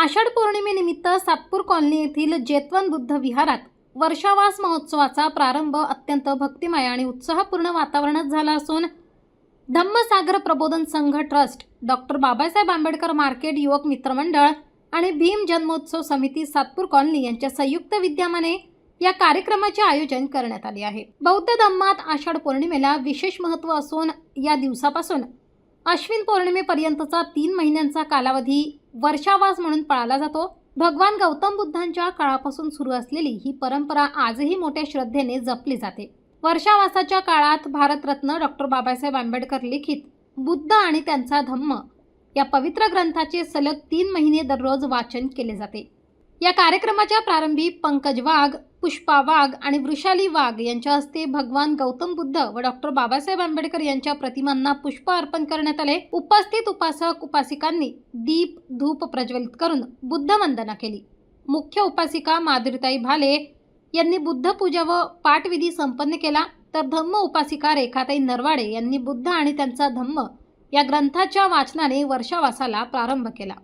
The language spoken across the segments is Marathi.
आषाढ पौर्णिमेनिमित्त सातपूर कॉलनी येथील जेतवन बुद्ध विहारात वर्षावास महोत्सवाचा प्रारंभ अत्यंत भक्तिमय आणि उत्साहपूर्ण वातावरणात झाला असून धम्मसागर प्रबोधन संघ trust, doctor Babasaheb Ambedkar market युवक मित्रमंडळ आणि भीम जन्मोत्सव समिती सातपूर कॉलनी यांच्या संयुक्त विद्यमाने या कार्यक्रमाचे आयोजन करण्यात आले आहे। बौद्ध धम्मात आषाढ पौर्णिमेला विशेष महत्त्व असून या दिवसापासून अश्विन पौर्णिमेपर्यंतचा 3 महिन्यांचा कालावधी वर्षावास म्हणून पाळला जातो। भगवान गौतम बुद्धांच्या काळापासून सुरू असलेली ही परंपरा आजही मोठ्या श्रद्धेने जपली जाते। वर्षावासाच्या काळात भारतरत्न डॉक्टर बाबासाहेब आंबेडकर लिखित बुद्ध आणि त्यांचा धम्म या पवित्र ग्रंथाचे सलग 3 महिने दररोज वाचन केले जाते। या कार्यक्रमाच्या प्रारंभी पंकज वाघ, पुष्पा वाघ आणि वृषाली वाघ यांच्या हस्ते भगवान गौतम बुद्ध व डॉक्टर बाबासाहेब आंबेडकर यांच्या प्रतिमांना पुष्प अर्पण करण्यात आले। उपस्थित उपासक उपासिकांनी दीप धूप प्रज्वलित करून बुद्ध वंदना केली। मुख्य उपासिका माधुरीताई भाले यांनी बुद्ध पूजा व पाठविधी संपन्न केला, तर धम्म उपासिका रेखाताई नरवाडे यांनी बुद्ध आणि त्यांचा धम्म या ग्रंथाच्या वाचनाने वर्षावासाला प्रारंभ केला।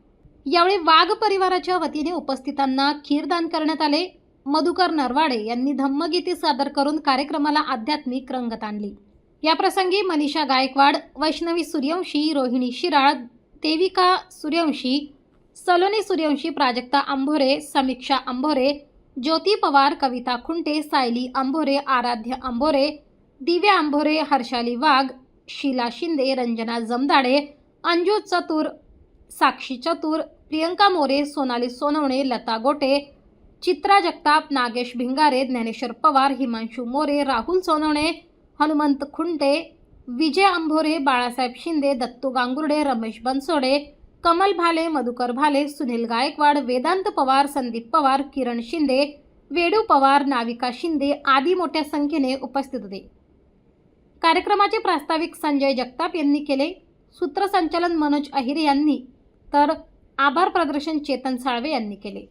यावेळी वाघ परिवाराच्या वतीने उपस्थितांना खीरदान करण्यात आले। मधुकर नरवाडे यांनी धम्मगीते सादर करून कार्यक्रमाला आध्यात्मिक रंगत आणली। या प्रसंगी मनीषा गायकवाड, वैष्णवी सूर्यवंशी, रोहिणी शिराळ, देविका सूर्यवंशी, सलोनी सूर्यवंशी, प्राजक्ता अंभोरे, समीक्षा अंभोरे, ज्योती पवार, कविता खुंटे, सायली अंभोरे, आराध्य अंभोरे, दिव्या अंभोरे, हर्षाली वाघ, शीला शिंदे, रंजना जमदाडे, अंजू चतुर, साक्षी चतुर, प्रियंका मोरे, सोनाली सोनवणे, लता गोटे, चित्रा जगताप, नागेश भिंगारे, ज्ञानेश्वर पवार, हिमांशू मोरे, राहुल सोनवणे, हनुमंत खुंटे, विजय अंभोरे, बाळासाहेब शिंदे, दत्तू गांगुर्डे, रमेश बनसोडे, कमल भाले, मधुकर भाले, सुनील गायकवाड, वेदांत पवार, संदीप पवार, किरण शिंदे, वेडू पवार, नाविका शिंदे आदी मोठ्या संख्येने उपस्थित होते। कार्यक्रमाचे प्रास्ताविक संजय जगताप यांनी केले। सूत्रसंचालन मनोज अहिरे यांनी तर आभार प्रदर्शन चेतन साळवे यांनी केले।